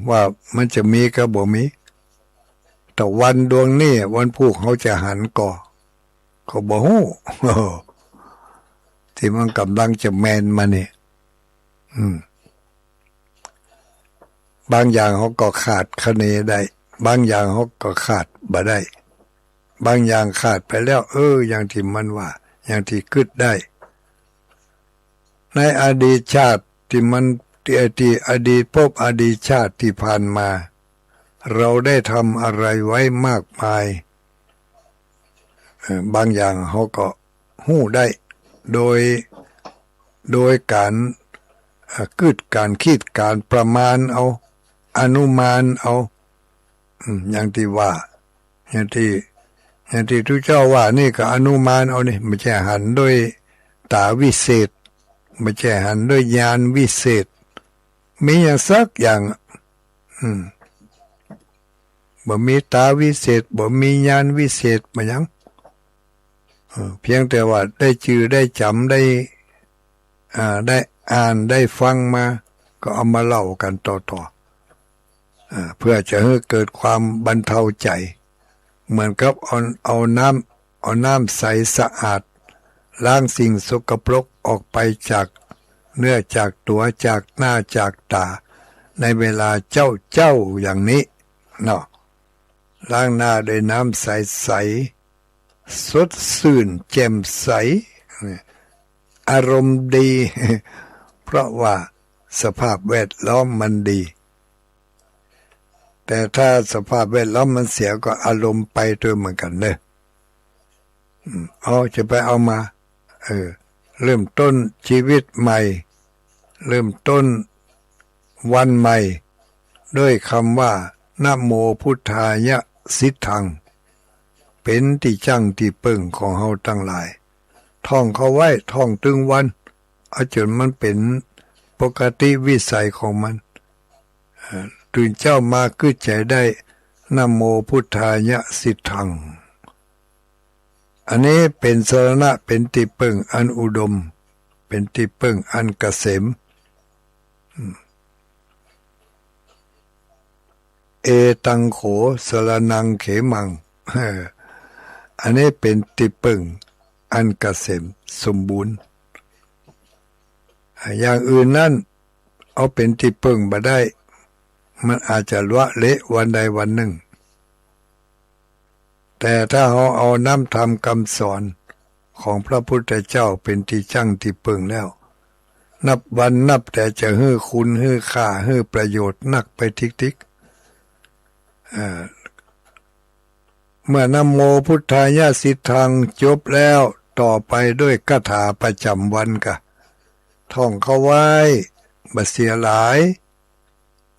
Speaker 1: ว่ามันจะมีก็บ่มีแต่วันดวงนี้วันผูกเขาจะหันก็บ่ฮู้ที่มันกำลังจะแมนมานี่บางอย่างเขาก็ขาดคะเนได้บางอย่างเขาก็ขาดบ่ได้บางอย่างขาดไปแล้วอย่างที่มันว่าอย่างที่คิดได้ในอดีตชาติที่มันที่อดีตภพอดีตชาติที่ผ่านมา เราได้ทำอะไรไว้มากมายบางอย่างเขาก็หู้ได้โดยการการคิดการประมาณเอาอนุมานเอาอย่างที่ว่าอย่างที่ทุกเจ้าว่านี่ก็อนุมานเอานี่ไม่ใช่หันด้วยตาวิเศษไม่ใช่หันด้วยญาณวิเศษมีอย่างสักอย่างบ่มีตาวิเศษบ่มีญาณวิเศษมายังเพียงแต่ว่าได้ชื่อได้จำได้อ่านได้ฟังมาก็เอามาเล่ากันต่อเพื่อจะให้เกิดความบรรเทาใจเหมือนกับเอาน้ำใสสะอาดล้างสิ่งสกปรกออกไปจากเนื้อจากตัวจากหน้าจากตาในเวลาเจ้าอย่างนี้เนาะล้างหน้าด้วยน้ำใสสดชื่นแจ่มใสอารมณ์ดี เพราะว่าสภาพแวดล้อมมันดีแต่ถ้าสภาพแวดล้อมมันเสียก็อารมณ์ไปด้วยเหมือนกันเนอะจะไปเอามาเริ่มต้นชีวิตใหม่เริ่มต้นวันใหม่ด้วยคำว่านะโมพุทธายะสิทธังเป็นที่จังที่ปึ่งของเฮาทั้งหลายท่องเขาไว้ท่องตึงวันเอาจนมันเป็นปกติวิสัยของมันตื่นเจ้ามาคือใจได้นะโมพุทธายะสิทธังอันนี้เป็นสรณะเป็นที่ปึ่งอันอุดมเป็นที่ปึ่งอันเกษมเอตังโขสรนังเขมังอันนี้เป็นที่ปึ่งอันเกษมสมบูรณ์อย่างอื่นนั้นเอาเป็นที่ปึ่งมาได้มันอาจจะละเละวันใดวันหนึ่งแต่ถ้าเราเอาน้ำธรรมคำสอนของพระพุทธเจ้าเป็นที่จังที่ปึ่งแล้วนับวันนับแต่จะให้คุณให้ค่าให้ประโยชน์นักไปทิกเมื่อนะโมพุทธายะสิทธังจบแล้วต่อไปด้วยคาถาประจำวันกะท่องเข้าไว้บ่เสียหลาย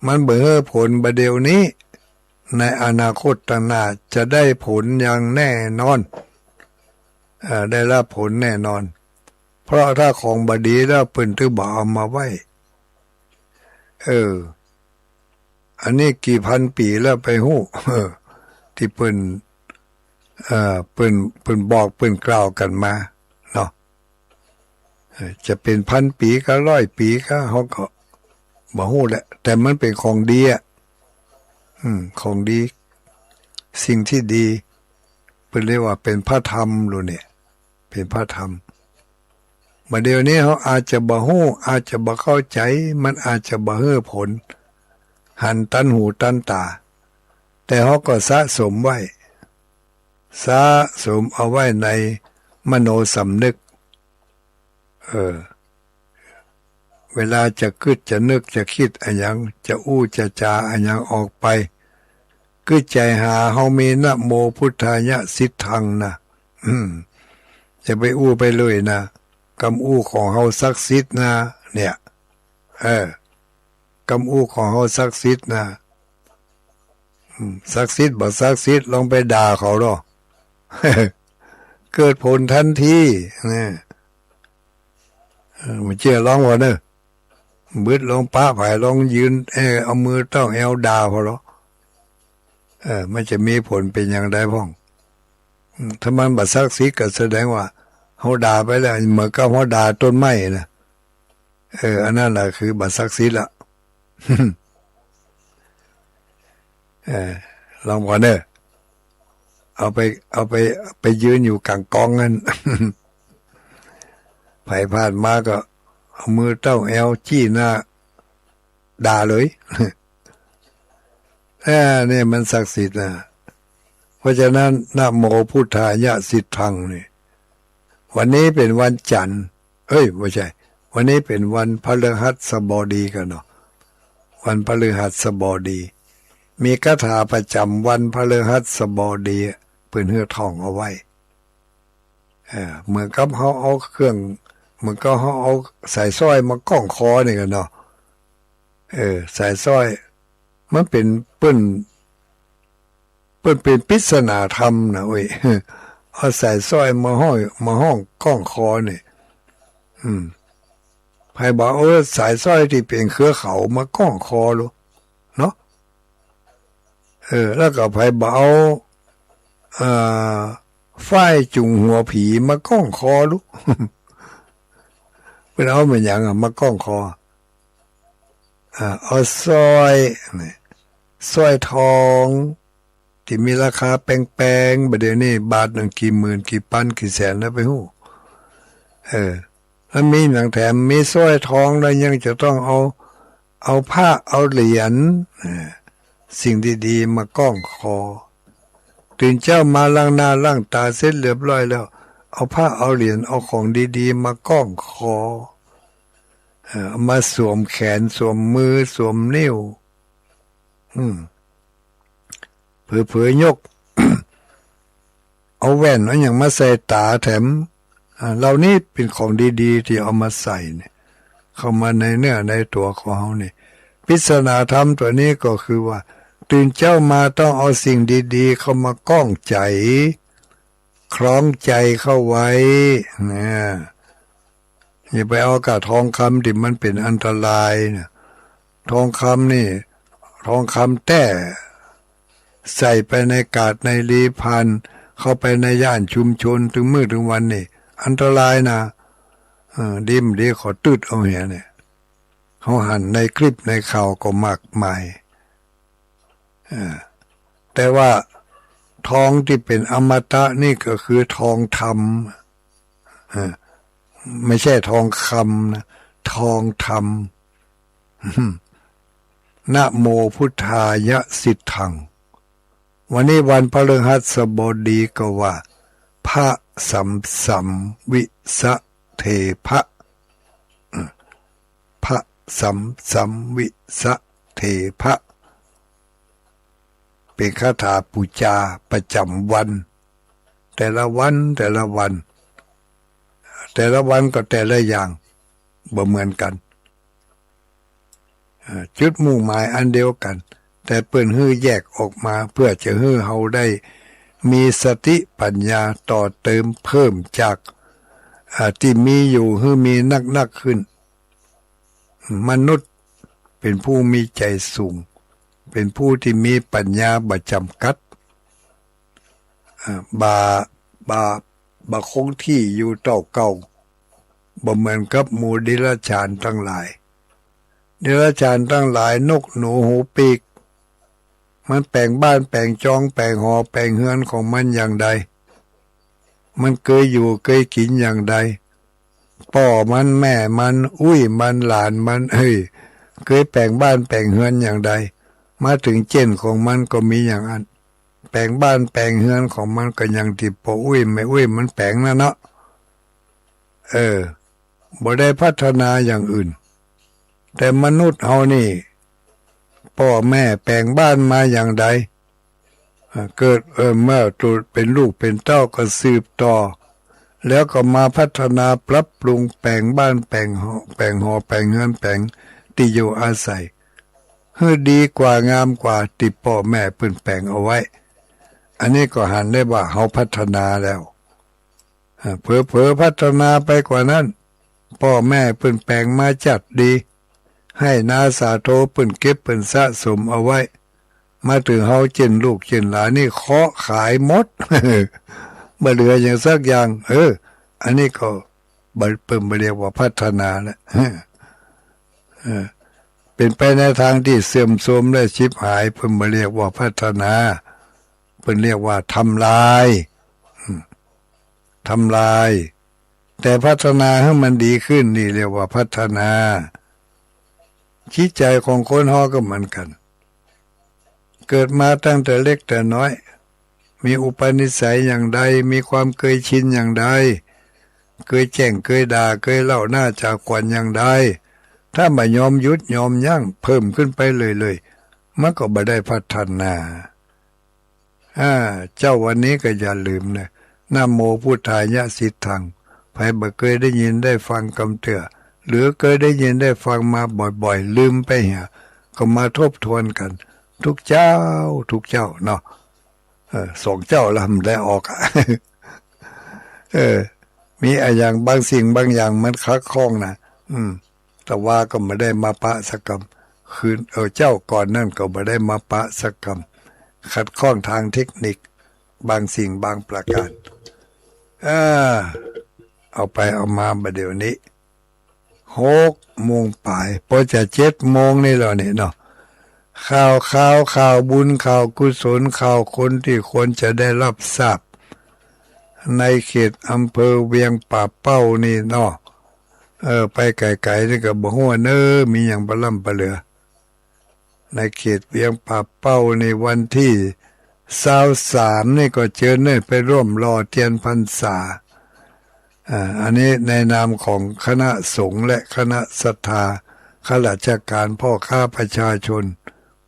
Speaker 1: มันเบื่อผลประเดี๋ยวนี้ในอนาคตต่างหน้าจะได้ผลอย่างแน่นอนได้รับผลแน่นอนเพราะถ้าของบดีแล้วเพิ่นถือบ่เอามาไว้อันนี้กี่พันปีแล้วไปฮู้ที่เพิ่นบอกเพิ่นกล่าวกันมาเนาะจะเป็นพันปีก็100 ปีก็เฮาก็บ่ฮู้แหละแต่มันเป็นของดีของดีสิ่งที่ดีเพิ่นเรียกว่าเป็นพระธรรมโลเนี่ยเป็นพระธรรมมาเดี๋ยวนี้เขาอาจจะบ่ฮู้อาจจะบ่เข้าใจมันอาจจะบ่เฮ็ดผลหันตันหูตันตาแต่เขาก็สะสมไว้สะสมเอาไว้ในมโนสำนึกเวลาจะคิดจะนึกจะคิดอะไรอย่างจะอู้จะจาอะไรอย่างออกไปคือใจหาเฮามีนะโมพุทธายะสิทธังนะจะไปอู้ไปเลยนะคำอู้ของเฮาศักดิ์สิทธิ์นะเนี่ยคำอู้ของเฮาศักดิ์สิทธิ์นะศักดิ์สิทธิ์บ่ศักดิ์สิทธิ์ลองไปด่าเขาหรอ เกิดผลทันทีเนี่ยไม่เชื่อลองว่าเนอะบึดลองป้าไผ่ลองยืนเอามือต้องเอวด่าพอหรอมันจะมีผลเป็นอย่างไรพ้องถ้ามันบัดซักซีก็แสดงว่าเขาด่าไปแล้วเหมือนกับเขาด่าต้นไม้นะอันนั้นแหละคือบัดซักซีละ ลองก่อนเนอะเอาไปยืนอยู่กลางกองนั้น ไผ่ผ่านมาก็เอามือเต้าแอวจี้หน้าด่าเลยนี่มันศักดิ์สิทธิ์นะเพราะฉะนั้นนะโมพุทธายะสิทธังนี่วันนี้เป็นวันจันทร์ไม่ใช่วันนี้เป็นวันพฤหัสบดีกันเนาะวันพฤหัสบดี มีคาถาประจำวันพฤหัสบดีเพิ่นเฮือท่องเอาไว้เหมือนกับเขาเอาเครื่องเหมือนก็เขาเอาสายสร้อยมาก้องคอนี่กันเนาะสายสร้อยมันเป็นเปิ้นเป็นปริศนาธรรมนะเว้ยเอาสายสร้อยมาห้องก้องคอนี่ไผบอกสายสร้อยที่เป็นเครือเขามาก้องคอลูเนาะแล้วก็ไผบอกเอาฝ้ายจุงหัวผีมาก้องคอลูเป็นเอาเหมือนอย่างมาก้องคอเอาสร้อยทองที่มีราคาแพงๆประเดี๋ยวนี้บาทหนึ่งกี่หมื่นกี่พันกี่แสนแล้วไปหู้แล้วมีหนังแถมมีสร้อยทองแล้วยังจะต้องเอาผ้าเอาเหรียญสิ่งดีๆมาก้องคอตื่นเจ้ามาล้างหน้าล้างตาเสร็จเรียบร้อยแล้วเอาผ้าเอาเหรียญเอาของดีๆมาก้องคอมาสวมแขนสวมมือสวมนิ้วเผลอๆยก เอาแว่นเอาอย่างมาใส่ตาแถมเหล่านี้เป็นของดีๆที่เอามาใส่เนี่ยเข้ามาในเนื้อในตัวของเขาเนี่ยปริศนาธรรมตัวนี้ก็คือว่าตื่นเจ้ามาต้องเอาสิ่งดีๆเข้ามาก้องใจคล้องใจเข้าไว้เนี่ยอย่าไปเอากับทองคำที่มันเป็นอันตรายเนี่ยทองคำนี่ทองคำแท้ใส่ไปในกาดในลีพันเข้าไปในย่านชุมชนถึงมื้อถึงวันนี่อันตรายนะดีขอตืดเอาเหี้ยเนี่ยเขาหันในคลิปในข่าวก็มากมายแต่ว่าทองที่เป็นอมตะนี่ก็คือทองธรรมไม่ใช่ทองคำนะทองธรรมนะโมพุทธายะสิทธังวันนี้วันพฤหัสบดีก็ว่าพระสัมวิสะเทพะพระสัมวิสะเทพะเป็นคาถาปูจาประจำวันแต่ละวันก็แต่ละอย่างบ่เหมือนกันจุดมุ่งหมายอันเดียวกันแต่เปิ้นฮื้อแยกออกมาเพื่อจะฮื้อเฮาได้มีสติปัญญาต่อเติมเพิ่มจากที่มีอยู่ฮื้อมีนักขึ้นมนุษย์เป็นผู้มีใจสูงเป็นผู้ที่มีปัญญาบ่จำกัดบาคงที่อยู่เก่าบ่เหมือนกับหมู่เดรัจฉานทั้งหลายเดรัจฉานทั้งหลายนกหนูหูปีกมันแปลงบ้านแปลงจองแปลงหอแปลงเฮือนของมันอย่างใดมันเคยอยู่เคยกินอย่างใดพ่อมันแม่มันมันหลานมันเคยแปลงบ้านแปลงเฮือนอย่างใดมาถึงเจนของมันก็มีอย่างนั้นแปลงบ้านแปลงเฮือนของมันก็อย่างที่พ่อไม่มันแปลงนะเนาะบ่ได้พัฒนาอย่างอื่นแต่มนุษย์เฮานี่พ่อแม่แปลงบ้านมาอย่างใดเกิดเมื่อตัวเป็นลูกเป็นเต้าก็สืบต่อแล้วก็มาพัฒนาปรับปรุงแปลงบ้านแปลงหอแปลงเฮือนแปลงที่อยู่อาศัยให้ดีกว่างามกว่าที่พ่อแม่เพิ่นแปลงเอาไว้อันนี้ก็หันได้ว่าเฮาพัฒนาแล้วเผลอพัฒนาไปกว่านั้นพ่อแม่เพิ่นแปลงมาจัดดีให้นาสาโทเพิ่นเก็บเพิ่นสะสมเอาไว้มาถึงเฮาเจนลูกเจนหลานนี่เคาะขายหมด บ่เหลืออย่างสักอย่างอันนี้ก็เพิ่นเรียกว่าพัฒนาแล้วเป็นไปในทางที่เสื่อมโทรมและชิบหายเพิ่นเรียกว่าพัฒนาเพิ่นเรียกว่าทำลายแต่พัฒนาให้มันดีขึ้นนี่เรียกว่าพัฒนาจิตใจของคนเฮาก็เหมือนกันเกิดมาตั้งแต่เล็กแต่น้อยมีอุปนิสัยอย่างใดมีความเคยชินอย่างใดเคยแจ้งเคยด่าเคยเล่าหน้าจากขวัญอย่างใดถ้าไม่ยอมหยุดยอมยั้งเพิ่มขึ้นไปเลย มันก็บ่ได้พัฒนาเจ้าวันนี้ก็อย่าลืมนะนะโมพุทธายะสิทธังใครบ่เคยได้ยินได้ฟังคำเตือหรือเคยได้ยินได้ฟังมาบ่อยๆลืมไปเหี่ยก็มาทบทวนกัน ทุกเจ้าเนาะสองเจ้าลำได้ออก มีอะไรอย่างบางสิ่งบางอย่างมันคักข้องนะแต่ว่าก็ไม่ได้มาปะสกรรมคืนเจ้าก่อนนั่นก็ไม่ได้มาปะสกรรมขัดข้องทางเทคนิคบางสิ่งบางประการเอาไปเอามาบัดเดี๋ยวนี้6 โมงปลายพอจะ7 โมงนี่แล้วเนี่ยเนาะข่าวบุญข่าวกุศลข่าวคนที่ควรจะได้รับทราบในเขตอำเภอเวียงป่าเป้านี่เนาะไปไกลๆนี่ก็บ่ฮู้ว่ามีหยังบ่ล่ำบ่เหลือในเขตเวียงป่าเป้าในวันที่23นี่ก็เชิญไปร่วมรอเทียนพรรษาอันนี้ในนามของคณะสงฆ์และคณะศรัทธาข้าราชการพ่อค้าประชาชน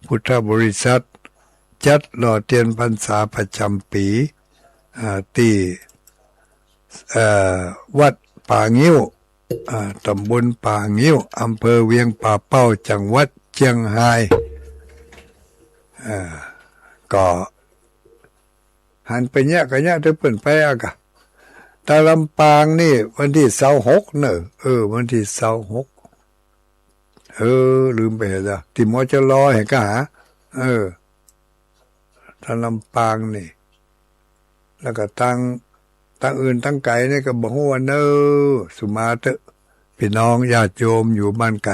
Speaker 1: พุทธบริษัทจัดรอเทียนพรรษาประจำปีที่วัดป่างิ้วตำบลป่างิ้วอำเภอเวียงป่าเป้าจังหวัดเชียงรายก็หันไปเนี่ยก็เนี่ยถ้าเปิ่นไปกะตาลำปางนี่วันที่26เนอะวันที่26ลืมไปแล้วที่มอจะรอเห็นกะหาตาลำปางนี่แล้วก็ตั้งอื่นตั้งไกลนี่ก็บอกว่าสุมาเตอะพี่น้องญาติโยมอยู่บ้านไกล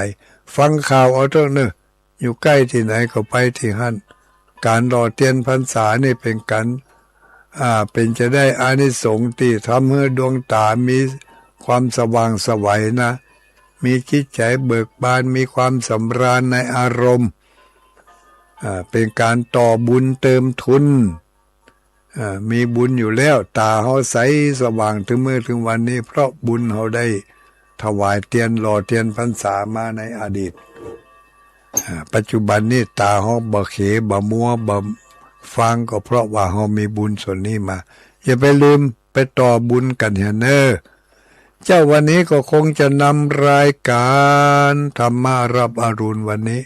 Speaker 1: ฟังข่าวเอาเถอะเนอะอยู่ใกล้ที่ไหนก็ไปที่หั่นการรอเทียนพรรษานี่เป็นการเป็นจะได้อานิสงส์ที่ทำให้ดวงตามีความสว่างไสวนะมีจิตใจเบิกบานมีความสำราญในอารมณ์เป็นการต่อบุญเติมทุนมีบุญอยู่แล้วตาเขาใสสว่างถึงเมื่อถึงวันนี้เพราะบุญเขาได้ถวายเทียนหล่อเทียนพรรษามาในอดีตปัจจุบันนี้ตาเขาบ่เขบ่มัวบ่ฟังก็เพราะว่าเขามีบุญส่วนนี้มาอย่าไปลืมไปต่อบุญกันเถอะเนอะเจ้าวันนี้ก็คงจะนำรายการธรรมารับอรุณวันนี้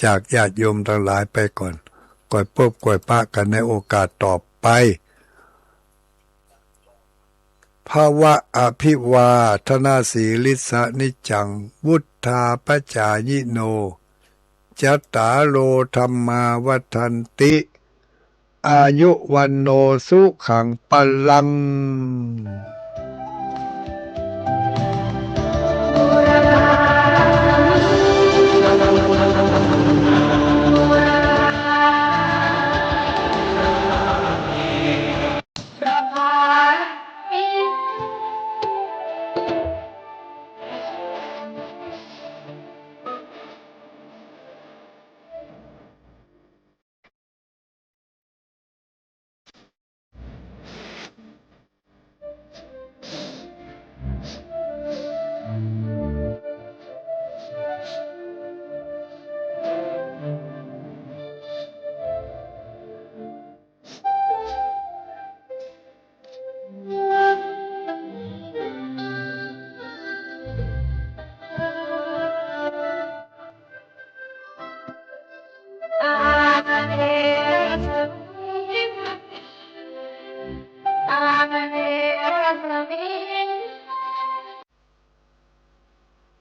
Speaker 1: จากญาติโยมทั้งหลายไปก่อนก่อยพบก่อยปะกันในโอกาสต่อไปภาวะอภิวาทนาสีลิสะนิจังวุฒาปจายิโนจัตตาโลธรรมาวัฏันติอายุวันโนสุขังปลัง